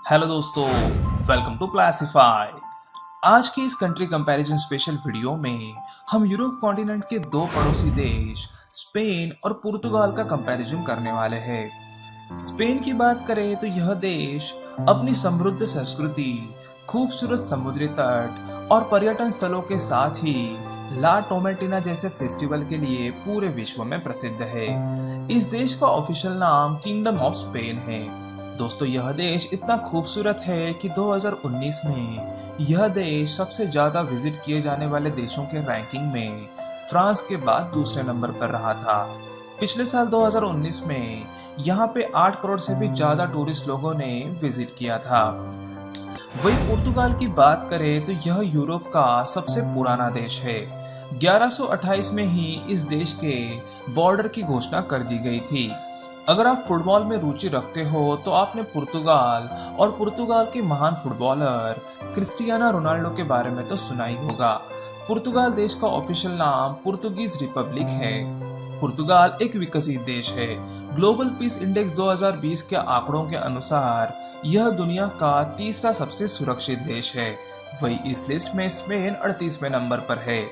Hello दोस्तों, welcome to classify. आज की इस कंट्री कंपैरिजन स्पेशल वीडियो में हम यूरोप कॉन्टिनेंट के दो पड़ोसी देश स्पेन और पुर्तगाल का कंपैरिजन करने वाले हैं। स्पेन की बात करें तो यह देश अपनी समृद्ध संस्कृति, खूबसूरत समुद्री तट और पर्यटन स्थलों के साथ ही ला टोमेटिना जैसे फेस्टिवल के लिए पूरे विश्व में प्रसिद्ध है। इस देश का ऑफिशियल नाम किंगडम ऑफ स्पेन है। दोस्तों, यह देश इतना खूबसूरत है कि 2019 में यह देश सबसे ज्यादा विजिट किए जाने वाले देशों के रैंकिंग में फ्रांस के बाद दूसरे नंबर पर रहा था। पिछले साल 2019 में यहाँ पे 8 करोड़ से भी ज्यादा टूरिस्ट लोगों ने विजिट किया था। वही पुर्तगाल की बात करें तो यह यूरोप का सबसे पुराना देश है। 1128 में ही इस देश के बॉर्डर की घोषणा कर दी गई थी। अगर आप फुटबॉल में रुचि रखते हो तो आपने पुर्तगाल और पुर्तगाल के महान फुटबॉलर क्रिस्टियानो रोनाल्डो के बारे में तो सुना ही होगा। पुर्तगाल देश का ऑफिशियल नाम पुर्तगीज रिपब्लिक है। पुर्तगाल एक विकसित देश है। ग्लोबल पीस इंडेक्स 2020 के आंकड़ों के अनुसार यह दुनिया का तीसरा सबसे सुरक्षित देश है। वही इस लिस्ट में स्पेन 38वें नंबर पर है।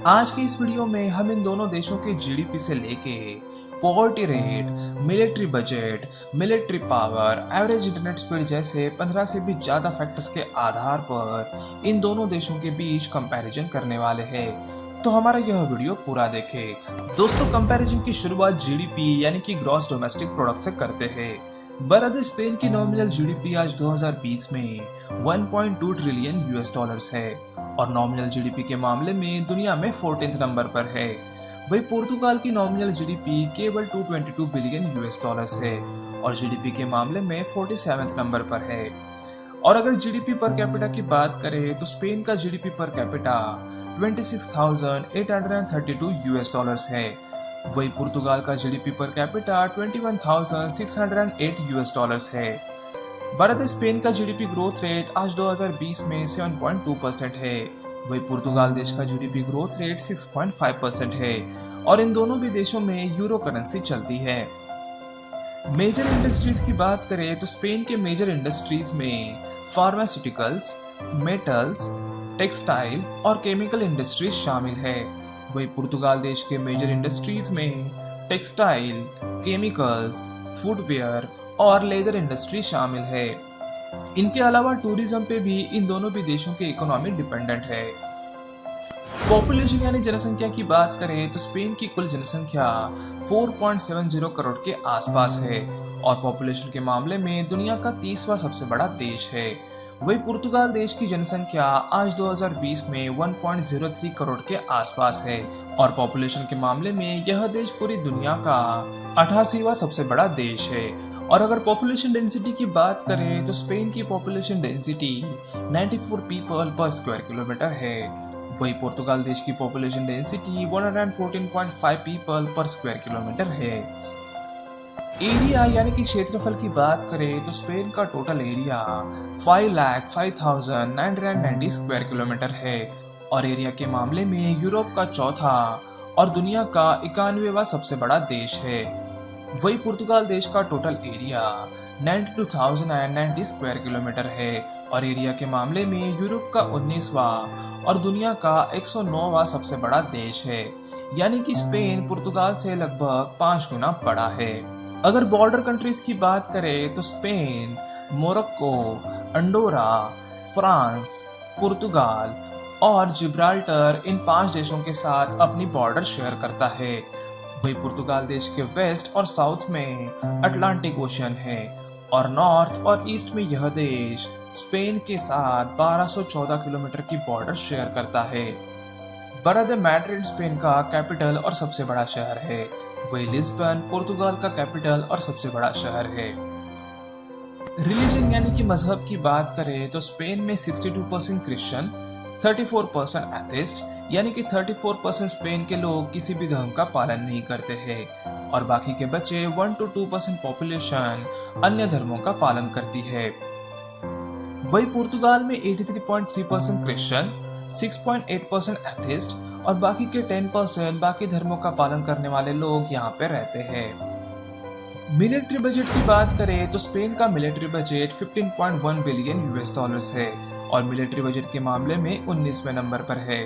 आज की इस वीडियो में हम इन दोनों देशों के जीडीपी से लेके poverty rate, military budget, military power, average internet speed जैसे 15 से भी ज्यादा फैक्टर्स के आधार पर इन दोनों देशों के बीच कंपैरिजन करने वाले हैं। तो हमारा यह वीडियो पूरा देखें। दोस्तों, कंपैरिजन की शुरुआत जीडीपी यानी कि ग्रॉस डोमेस्टिक प्रोडक्ट से करते हैं। बरद स्पेन की नॉमिनल जीडीपी आज 2020 में 1.2 ट्रिलियन यूएस डॉलर्स है और नॉमिनल जीडीपी के मामले में दुनिया में 14th नंबर पर है। वही पुर्तगाल की नॉमिनल जीडीपी केवल 222 बिलियन यूएस डॉलर्स है और जीडीपी के मामले में 47th नंबर पर है। और अगर जीडीपी पर कैपिटा की बात करें तो स्पेन का GDP per capita 26,832 US dollars है। वही पुर्तगाल का GDP per capita 21,608 US dollars है। भारत स्पेन का जीडीपी ग्रोथ रेट आज 2020 में 7.2% है। वही पुर्तगाल देश का जीडीपी ग्रोथ रेट 6.5% है और इन दोनों भी देशों में यूरो करेंसी चलती है। मेजर इंडस्ट्रीज की बात करें तो स्पेन के मेजर इंडस्ट्रीज में फार्मास्यूटिकल्स, मेटल्स, टेक्सटाइल और केमिकल इंडस्ट्रीज शामिल है। वही पुर्तगाल देश के मेजर इंडस्ट्रीज में टेक्सटाइल, केमिकल्स, फुटवेयर और लेदर इंडस्ट्री शामिल है। इनके अलावा टूरिज्म पे भी इन दोनों भी देशों की इकोनॉमी डिपेंडेंट है। पॉपुलेशन यानी जनसंख्या की बात करें तो स्पेन की कुल जनसंख्या 4.70 करोड़ के आसपास है और पॉपुलेशन के मामले में दुनिया का 30वां सबसे बड़ा देश है। वही पुर्तगाल देश की जनसंख्या आज 2020 में 1.03 करोड़ के आसपास है और पॉपुलेशन के मामले में यह देश पूरी दुनिया का 88वां सबसे बड़ा देश है। और अगर पॉपुलेशन डेंसिटी की बात करें तो स्पेन की पॉपुलेशन डेंसिटी 94 पीपल पर स्क्वायर किलोमीटर है। वही पुर्तगाल देश की पॉपुलेशन डेंसिटी 114.5 पीपल पर स्क्वायर किलोमीटर है। एरिया यानी कि क्षेत्रफल की बात करें तो स्पेन का टोटल एरिया 5,05,990 स्क्वायर किलोमीटर है और एरिया के मामले में यूरोप का चौथा और दुनिया का 91वां सबसे बड़ा देश है। वही पुर्तगाल देश का टोटल एरिया 92,090 स्क्वायर किलोमीटर है और एरिया के मामले में यूरोप का 19वां और दुनिया का 109वां सबसे बड़ा देश है। यानी कि स्पेन पुर्तगाल से लगभग 5 गुना बड़ा है। अगर बॉर्डर कंट्रीज की बात करें तो स्पेन, मोरक्को, अंडोरा, फ्रांस, पुर्तगाल और जिब्राल्टर इन 5 देशों के साथ अपनी बॉर्डर शेयर करता है। वही पुर्तगाल देश के वेस्ट और साउथ में अटलांटिक ओशियन है और नॉर्थ और ईस्ट में यह देश स्पेन के साथ 1214 किलोमीटर की बॉर्डर शेयर करता है। बरद मैड्रिड स्पेन का कैपिटल और सबसे बड़ा शहर है। वही लिस्बन पुर्तगाल का कैपिटल और सबसे बड़ा शहर है। रिलीजन यानी कि मजहब की बात करें तो स्पेन में 62% क्रिश्चियन, 34% एथिस्ट यानी कि 34% स्पेन के लोग किसी भी धर्म का पालन नहीं करते हैं और बाकी के बचे 1 to 2% पॉपुलेशन अन्य धर्मों का पालन करती है। वही पुर्तगाल में 83.3% क्रिश्चियन, 6.8% एथिस्ट और बाकी के 10% बाकी धर्मों का पालन करने वाले लोग यहाँ पे रहते हैं। मिलिट्री बजट की बात करें तो स्पेन का military budget 15.1 billion US dollars है और मिलिट्री बजट के मामले में 19वें नंबर पर है।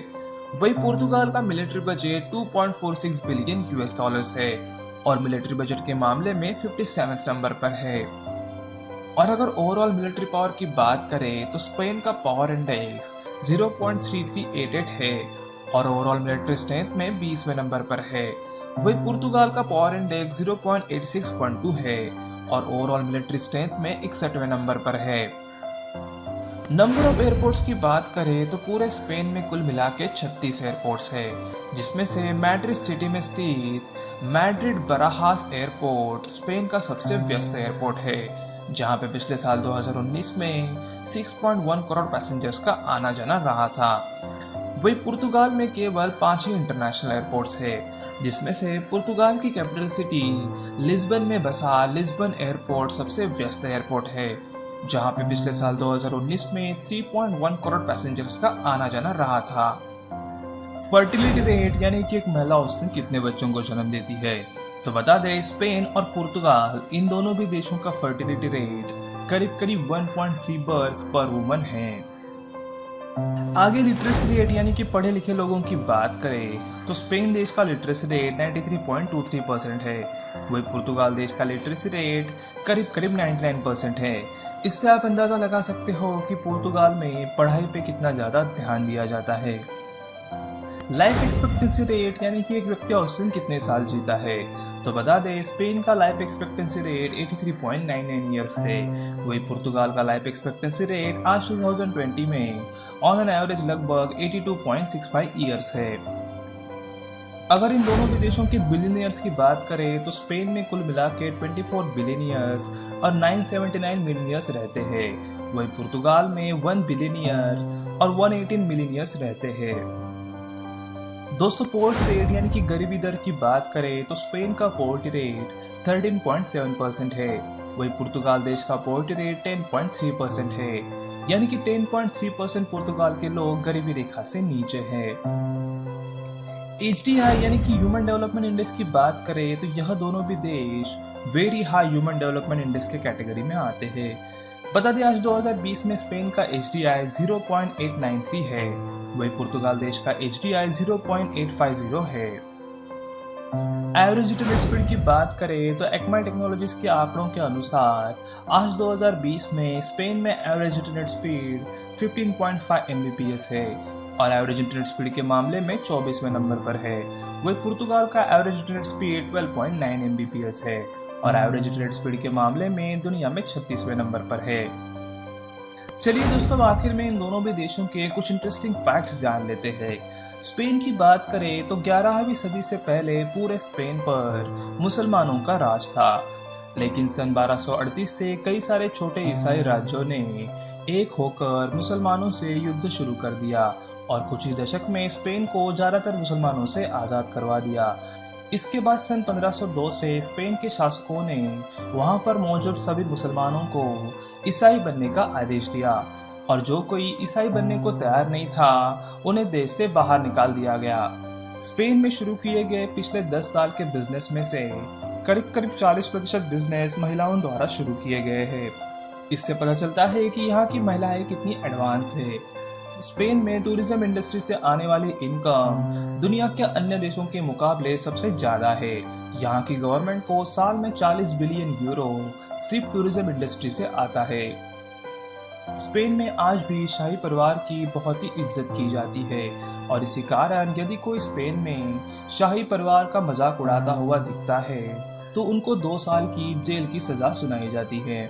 वही पुर्तगाल का military budget 2.46 billion US dollars है और मिलिट्री बजट के मामले में 57वें नंबर पर है। और अगर ओवरऑल मिलिट्री पावर की बात करें तो स्पेन का पावर इंडेक्स 0.3388 है और ओवरऑल मिलिट्री स्ट्रेंथ में 20वें नंबर पर है। वही पुर्तगाल का पावर इंडेक्स 0.8612 है और ओवरऑल मिलिट्री स्ट्रेंथ में 61वें नंबर पर है। नंबर ऑफ एयरपोर्ट्स की बात करें तो पूरे स्पेन में कुल मिला के 36 एयरपोर्ट्स है, जिसमें से मैड्रिड सिटी में स्थित मैड्रिड बराहास एयरपोर्ट स्पेन का सबसे व्यस्त एयरपोर्ट है, जहां पे पिछले साल 2019 में 6.1 करोड़ पैसेंजर्स का आना जाना रहा था। वही पुर्तगाल में केवल 5 ही इंटरनेशनल एयरपोर्ट्स है, जिसमें से पुर्तगाल की कैपिटल सिटी लिस्बन में बसा लिस्बन एयरपोर्ट सबसे व्यस्त एयरपोर्ट है, जहां पे पिछले साल 2019 में 3.1 करोड़ पैसेंजर्स का आना जाना रहा था। फर्टिलिटी रेट यानी कि एक महिला औसतन कितने बच्चों को जन्म देती है, तो बता दें स्पेन और पुर्तगाल इन दोनों भी देशों का फर्टिलिटी रेट करीब करीब 1.3 बर्थ पर वुमन है। आगे लिटरेसी रेट यानी कि पढ़े लिखे लोगों की बात करें तो स्पेन देश का लिटरेसी रेट 93.23% है। वही पुर्तगाल देश का लिटरेसी रेट करीब करीब 99% है। इससे आप अंदाजा लगा सकते हो कि पुर्तगाल में पढ़ाई पे कितना ज़्यादा ध्यान दिया जाता है। लाइफ एक्सपेक्टेंसी रेट यानी कि एक व्यक्ति औसतन कितने साल जीता है, तो बता दें स्पेन का लाइफ एक्सपेक्टेंसी रेट 83.99 ईयर्स है। वही पुर्तगाल का लाइफ एक्सपेक्टेंसी रेट आज 2020 में ऑन एन एवरेज लगभग 82.65 ईयर्स है। अगर इन दोनों विदेशों के बिलियनियर्स की बात करें तो स्पेन में कुल मिला के 24 बिलियनियर्स और 979 मिलियनियर्स रहते हैं। वही पुर्तगाल में 1 बिलियनियर और 118 मिलियनियर्स रहते हैं। दोस्तों पोवर्टी रेट यानी कि गरीबी दर की बात करें तो स्पेन का पोवर्टी रेट 13.7% है। वही पुर्तगाल देश का पोवर्टी रेट 10.3% है, यानी कि 10.3% पुर्तगाल के लोग गरीबी रेखा से नीचे हैं। HDI यानी कि ह्यूमन डेवलपमेंट इंडेक्स की बात करें तो यह दोनों भी देश very high human development index के कैटेगरी में आते हैं। बता दें आज 2020 में स्पेन का HDI 0.893 है। वही पुर्तगाल देश का HDI 0.850 है। एवरेज इंटरनेट स्पीड की बात करें तो एक्मा टेक्नोलॉजीज के आंकड़ों के अनुसार आज 2020 में स्पेन में एवरेज इंटरनेट स्पीड 15.5 Mbps है और एवरेज इंटरनेट स्पीड के मामले में 24वें नंबर पर है। वही पुर्तगाल का एवरेज इंटरनेट स्पीड 12.9 Mbps है और एवरेज इंटरनेट स्पीड के मामले में दुनिया में 36वें नंबर पर है। चलिए दोस्तों आखिर में इन दोनों भी देशों के कुछ इंटरेस्टिंग फैक्ट्स जान लेते हैं। स्पेन की बात करें तो 11वीं सदी से पहले पूरे स्पेन पर मुसलमानों का राज था, लेकिन सन 1238 से कई सारे छोटे ईसाई राज्यों ने एक होकर मुसलमानों से युद्ध शुरू कर दिया और कुछ ही दशक में स्पेन को ज़्यादातर मुसलमानों से आज़ाद करवा दिया। इसके बाद सन 1502 से स्पेन के शासकों ने वहां पर मौजूद सभी मुसलमानों को ईसाई बनने का आदेश दिया और जो कोई ईसाई बनने को तैयार नहीं था उन्हें देश से बाहर निकाल दिया गया। स्पेन में शुरू किए गए पिछले 10 साल के बिजनेस में से करीब करीब 40% बिजनेस महिलाओं द्वारा शुरू किए गए हैं। इससे पता चलता है कि यहाँ की महिलाएं कितनी एडवांस है। स्पेन में टूरिज्म इंडस्ट्री से आने वाली इनकम दुनिया के अन्य देशों के मुकाबले सबसे ज़्यादा है। यहाँ की गवर्नमेंट को साल में 40 बिलियन यूरो सिर्फ टूरिज्म इंडस्ट्री से आता है। स्पेन में आज भी शाही परिवार की बहुत ही इज्जत की जाती है और इसी कारण यदि कोई स्पेन में शाही परिवार का मजाक उड़ाता हुआ दिखता है तो उनको 2 साल की जेल की सजा सुनाई जाती है।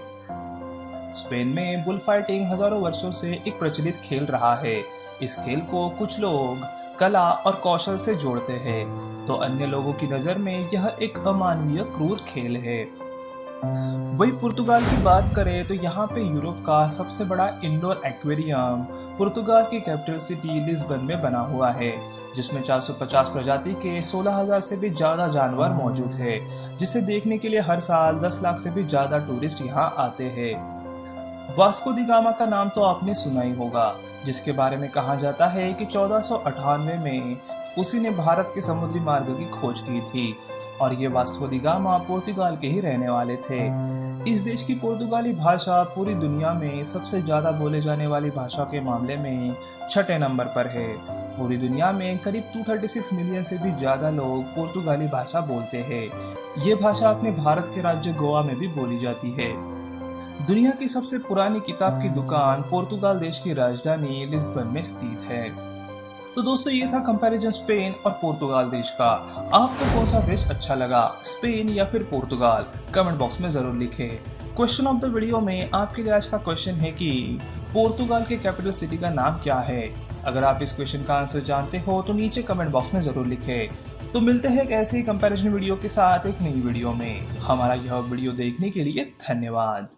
स्पेन में बुल फाइटिंग हजारों वर्षों से एक प्रचलित खेल रहा है। इस खेल को कुछ लोग कला और कौशल से जोड़ते हैं तो अन्य लोगों की नज़र में यह एक अमानवीय क्रूर खेल है। वही पुर्तगाल की बात करें तो यहाँ पे यूरोप का सबसे बड़ा इंडोर एक्वेरियम पुर्तगाल की कैपिटल सिटी लिस्बन में बना हुआ है, जिसमें 450 प्रजाति के 16,000 से भी ज़्यादा जानवर मौजूद है, जिसे देखने के लिए हर साल 10 लाख से भी ज़्यादा टूरिस्ट यहाँ आते हैं। वास्को दी गामा का नाम तो आपने सुना ही होगा, जिसके बारे में कहा जाता है कि 1498 में उसी ने भारत के समुद्री मार्ग की खोज की थी और ये वास्को डी गामा पुर्तगाल के ही रहने वाले थे। इस देश की पुर्तगाली भाषा पूरी दुनिया में सबसे ज़्यादा बोले जाने वाली भाषा के मामले में छठे नंबर पर है। पूरी दुनिया में करीब 236 मिलियन से भी ज़्यादा लोग पुर्तगाली भाषा बोलते हैं। ये भाषा अपने भारत के राज्य गोवा में भी बोली जाती है। दुनिया की सबसे पुरानी किताब की दुकान पुर्तगाल देश की राजधानी लिस्बन में स्थित है। तो दोस्तों, ये था कंपैरिजन स्पेन और पुर्तगाल देश का। आपको कौन सा देश अच्छा लगा, स्पेन या फिर पुर्तगाल? कमेंट बॉक्स में जरूर लिखें। क्वेश्चन ऑफ द वीडियो में आपके लिए आज का क्वेश्चन है कि पुर्तगाल के कैपिटल सिटी का नाम क्या है? अगर आप इस क्वेश्चन का आंसर जानते हो तो नीचे कमेंट बॉक्स में जरूर लिखें। तो मिलते हैं एक ऐसे ही कंपैरिजन वीडियो के साथ एक नई वीडियो में। हमारा यह वीडियो देखने के लिए धन्यवाद।